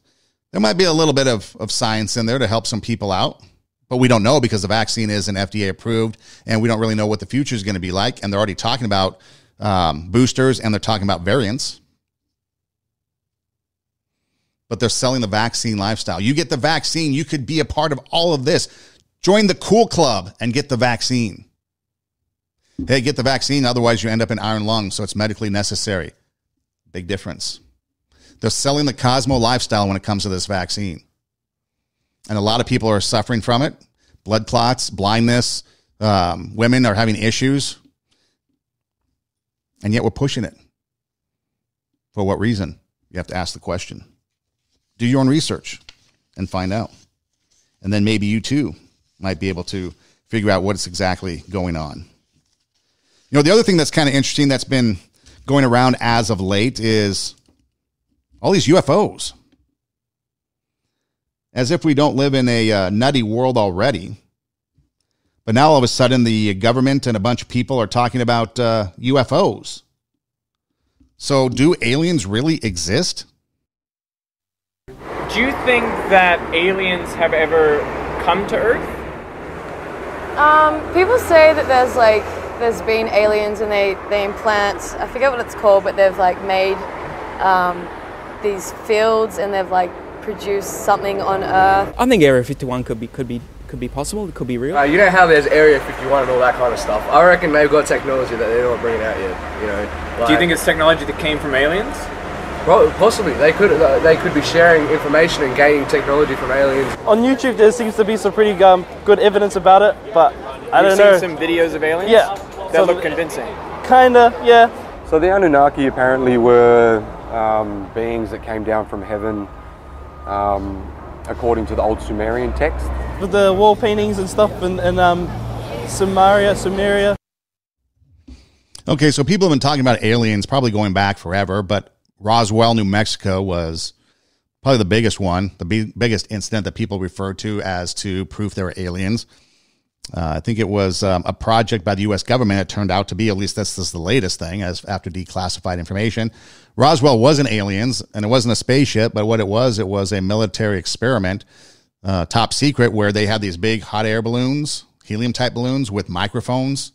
There might be a little bit of science in there to help some people out, but we don't know because the vaccine isn't FDA approved, and we don't really know what the future is going to be like, and they're already talking about boosters, and they're talking about variants. But they're selling the vaccine lifestyle. You get the vaccine, you could be a part of all of this. Join the cool club and get the vaccine. Hey, get the vaccine, otherwise you end up in iron lung, so it's medically necessary. Big difference. They're selling the Cosmo lifestyle when it comes to this vaccine. And a lot of people are suffering from it. Blood clots, blindness, women are having issues. And yet we're pushing it. For what reason? You have to ask the question. Do your own research and find out. And then maybe you too might be able to figure out what's exactly going on. The other thing that's kind of interesting that's been going around as of late is all these UFOs. As if we don't live in a nutty world already. But now all of a sudden the government and a bunch of people are talking about UFOs. So do aliens really exist? Do you think that aliens have ever come to Earth? People say that there's been aliens and they implant, I forget what it's called, but they've made these fields and they've produced something on Earth. I think Area 51 could be possible. It could be real. You know how there's Area 51 and all that kind of stuff. I reckon they've got technology that they're not bringing out yet. Do you think it's technology that came from aliens? Possibly. They could be sharing information and gaining technology from aliens. On YouTube, there seems to be some pretty good evidence about it, but I don't know. You've seen some videos of aliens? Yeah. That look convincing. Kinda, yeah. So the Anunnaki apparently were beings that came down from heaven, according to the old Sumerian text. With the wall paintings and stuff in Sumeria. Okay, so people have been talking about aliens probably going back forever, but Roswell, New Mexico was probably the biggest one, the biggest incident that people refer to as to proof there were aliens. I think it was a project by the U.S. government. It turned out to be, at least this is the latest thing, as after declassified information. Roswell wasn't aliens, and it wasn't a spaceship, but what it was a military experiment, top secret, where they had these big hot air balloons, helium-type balloons with microphones,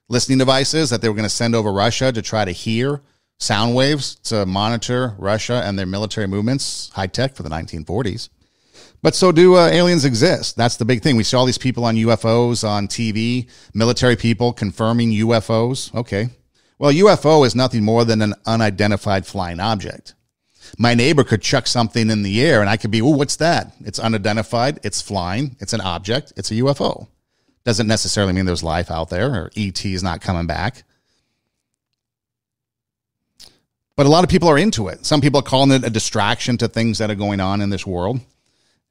listening devices that they were going to send over Russia to try to hear sound waves to monitor Russia and their military movements, high-tech for the 1940s. But so do aliens exist. That's the big thing. We see all these people on UFOs on TV, military people confirming UFOs. Okay. Well, UFO is nothing more than an unidentified flying object. My neighbor could chuck something in the air and I could be, what's that? It's unidentified. It's flying. It's an object. It's a UFO. Doesn't necessarily mean there's life out there or ET is not coming back. But a lot of people are into it. Some people are calling it a distraction to things that are going on in this world.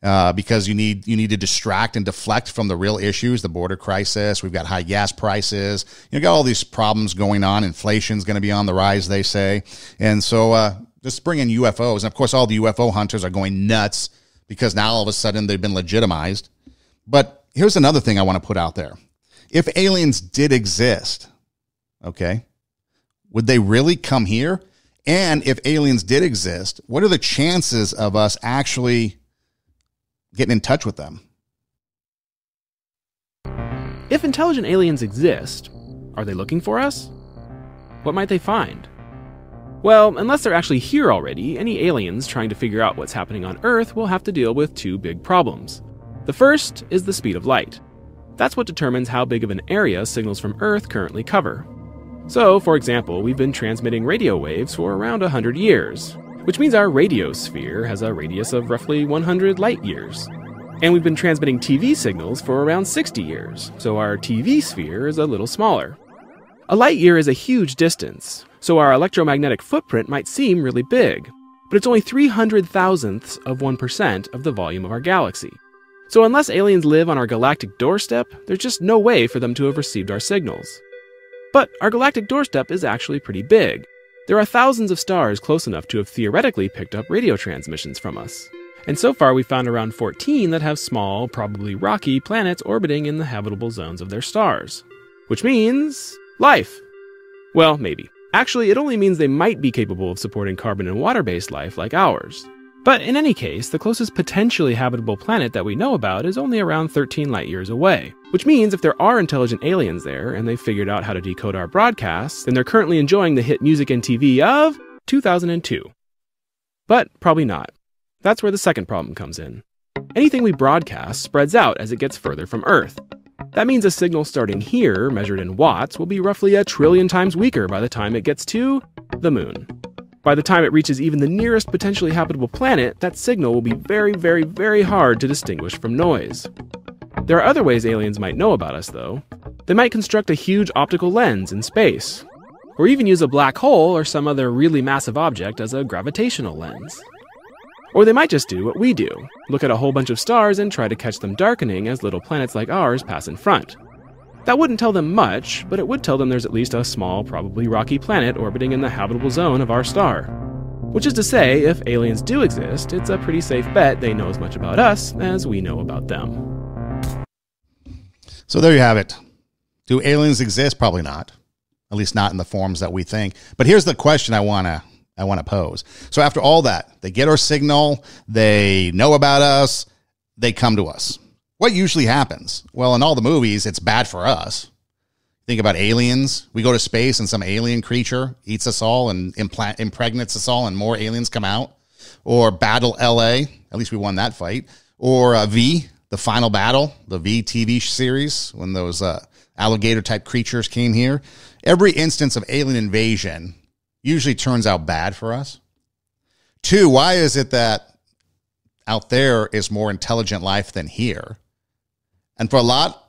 Because you need to distract and deflect from the real issues, the border crisis. We've got high gas prices. You got all these problems going on. Inflation's going to be on the rise, they say. And so just bring in UFOs. And, of course, all the UFO hunters are going nuts because now all of a sudden they've been legitimized. But here's another thing I want to put out there. If aliens did exist, okay, would they really come here? And if aliens did exist, what are the chances of us actually getting in touch with them? If intelligent aliens exist, are they looking for us? What might they find? Well, unless they're actually here already, any aliens trying to figure out what's happening on Earth will have to deal with two big problems. The first is the speed of light. That's what determines how big of an area signals from Earth currently cover. So, for example, we've been transmitting radio waves for around 100 years, which means our radiosphere has a radius of roughly 100 light years. And we've been transmitting TV signals for around 60 years, so our TV sphere is a little smaller. A light year is a huge distance, so our electromagnetic footprint might seem really big, but it's only 300,000ths of 1% of the volume of our galaxy. So unless aliens live on our galactic doorstep, there's just no way for them to have received our signals. But our galactic doorstep is actually pretty big. There are thousands of stars close enough to have theoretically picked up radio transmissions from us. And so far we've found around 14 that have small, probably rocky planets orbiting in the habitable zones of their stars. Which means life. Well, maybe. Actually, it only means they might be capable of supporting carbon and water-based life like ours. But in any case, the closest potentially habitable planet that we know about is only around 13 light years away. Which means if there are intelligent aliens there and they've figured out how to decode our broadcasts, then they're currently enjoying the hit music and TV of 2002. But probably not. That's where the second problem comes in. Anything we broadcast spreads out as it gets further from Earth. That means a signal starting here, measured in watts, will be roughly 1 trillion times weaker by the time it gets to the moon. By the time it reaches even the nearest potentially habitable planet, that signal will be very, very, very hard to distinguish from noise. There are other ways aliens might know about us, though. They might construct a huge optical lens in space, or even use a black hole or some other really massive object as a gravitational lens. Or they might just do what we do, look at a whole bunch of stars and try to catch them darkening as little planets like ours pass in front. That wouldn't tell them much, but it would tell them there's at least a small, probably rocky planet orbiting in the habitable zone of our star. Which is to say, if aliens do exist, it's a pretty safe bet they know as much about us as we know about them. So there you have it. Do aliens exist? Probably not. At least not in the forms that we think. But here's the question I want to pose. So after all that, they get our signal, they know about us, they come to us. What usually happens? Well, in all the movies, it's bad for us. Think about aliens. We go to space and some alien creature eats us all and impregnates us all and more aliens come out. Or Battle LA. At least we won that fight. Or V, the final battle, the V TV series, when those alligator-type creatures came here. Every instance of alien invasion usually turns out bad for us. 2, why is it that out there is more intelligent life than here? And for a lot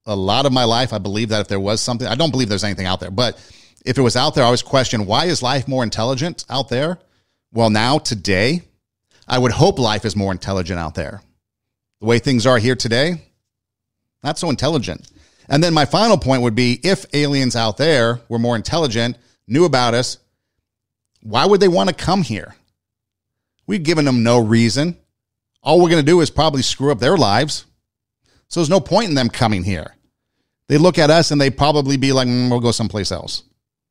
of my life, I believe that if there was something, I don't believe there's anything out there, but if it was out there, I always question, why is life more intelligent out there? Well, now, today, I would hope life is more intelligent out there. The way things are here today, not so intelligent. And then my final point would be, if aliens out there were more intelligent, knew about us, why would they want to come here? We've given them no reason. All we're going to do is probably screw up their lives. So there's no point in them coming here. They look at us and they probably be like, we'll go someplace else.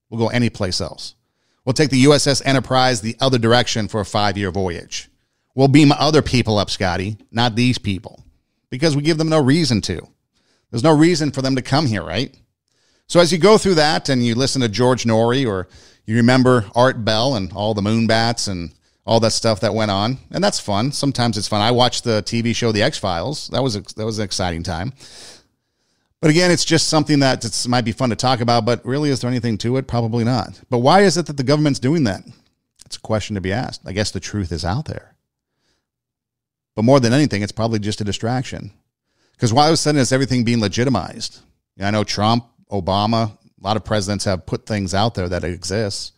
We'll go any place else. We'll take the USS Enterprise the other direction for a 5-year voyage. We'll beam other people up, Scotty, not these people, because we give them no reason to. There's no reason for them to come here, right? So as you go through that and you listen to George Norrie, or you remember Art Bell and all the moonbats and all that stuff that went on, and that's fun. Sometimes it's fun. I watched the TV show The X-Files. That was an exciting time. But again, it's just something that might be fun to talk about, but really, is there anything to it? Probably not. But why is it that the government's doing that? It's a question to be asked. I guess the truth is out there. But more than anything, it's probably just a distraction. Because why all of a sudden is everything being legitimized? I know Trump, Obama, a lot of presidents have put things out there that exist.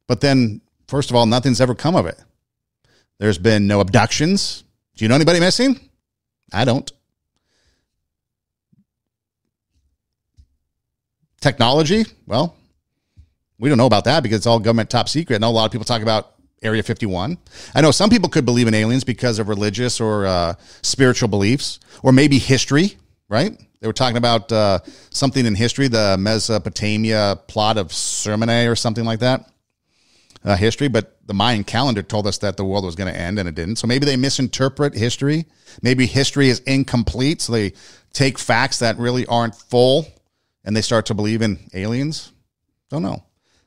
But then, first of all, nothing's ever come of it. There's been no abductions. Do you know anybody missing? I don't. Technology? Well, we don't know about that because it's all government top secret. I know a lot of people talk about Area 51. I know some people could believe in aliens because of religious or spiritual beliefs, or maybe history, right? They were talking about something in history, the Mesopotamia plot of Sermone or something like that. History, but the Mayan calendar told us that the world was going to end, and it didn't. So maybe they misinterpret history. Maybe history is incomplete, so they take facts that really aren't full, and they start to believe in aliens. Don't know.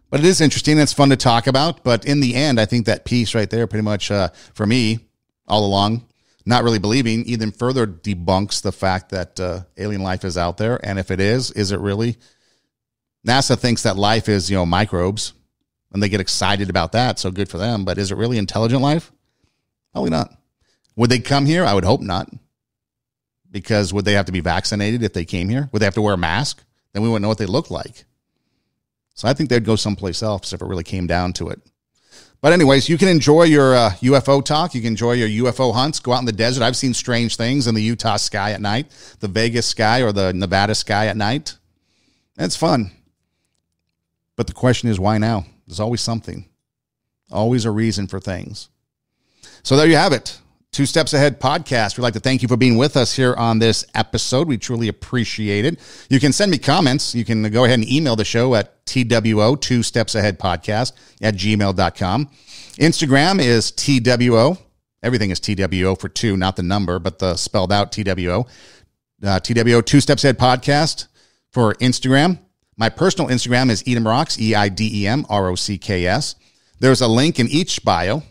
But it is interesting. It's fun to talk about. But in the end, I think that piece right there pretty much, for me, all along, not really believing even further debunks the fact that alien life is out there. And if it is it really? NASA thinks that life is, microbes, and they get excited about that. So good for them. But is it really intelligent life? Probably not. Would they come here? I would hope not. Because would they have to be vaccinated if they came here? Would they have to wear a mask? Then we wouldn't know what they look like. So I think they'd go someplace else if it really came down to it. But anyways, you can enjoy your UFO talk. You can enjoy your UFO hunts. Go out in the desert. I've seen strange things in the Utah sky at night, the Vegas sky or the Nevada sky at night. It's fun. But the question is, why now? There's always something. Always a reason for things. So there you have it. 2 Steps Ahead podcast. We'd like to thank you for being with us here on this episode. We truly appreciate it. You can send me comments. You can go ahead and email the show at TWO, 2 Steps Ahead podcast at gmail.com. Instagram is TWO. Everything is TWO for 2, not the number, but the spelled out TWO. TWO, 2 Steps Ahead podcast for Instagram. My personal Instagram is Edem Rocks, EIDEM, There's a link in each bio.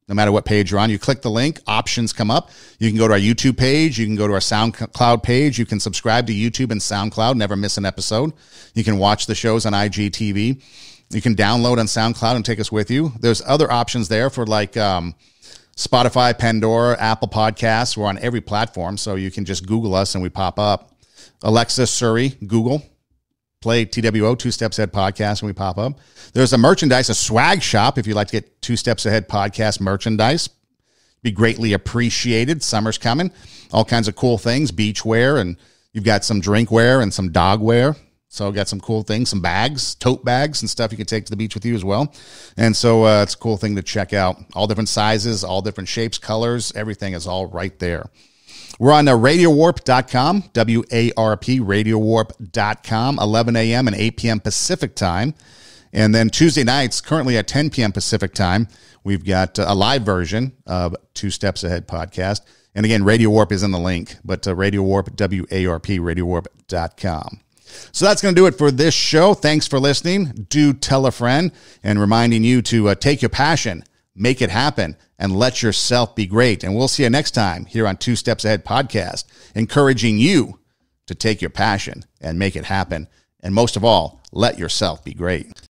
No matter what page you're on, you click the link, options come up. You can go to our YouTube page. You can go to our SoundCloud page. You can subscribe to YouTube and SoundCloud, never miss an episode. You can watch the shows on IGTV. You can download on SoundCloud and take us with you. There's other options there for like Spotify, Pandora, Apple Podcasts. We're on every platform, so you can just Google us and we pop up. Alexa, Siri, Google. Play TWO, 2 Steps Ahead podcast, and we pop up. There's a merchandise, a swag shop, if you'd like to get 2 Steps Ahead podcast merchandise. Be greatly appreciated. Summer's coming. All kinds of cool things, beach wear, and you've got some drink wear and some dog wear. So got some cool things, some bags, tote bags and stuff you can take to the beach with you as well. And so it's a cool thing to check out. All different sizes, all different shapes, colors, everything is all right there. We're on RadioWarp.com, W-A-R-P, RadioWarp.com, 11 a.m. and 8 p.m. Pacific time. And then Tuesday nights, currently at 10 p.m. Pacific time, we've got a live version of 2 Steps Ahead podcast. And again, Radio Warp is in the link, but Radio Warp, W-A-R-P, RadioWarp.com. So that's going to do it for this show. Thanks for listening. Do tell a friend, and reminding you to take your passion, make it happen, and let yourself be great. And we'll see you next time here on 2 Steps Ahead podcast, encouraging you to take your passion and make it happen. And most of all, let yourself be great.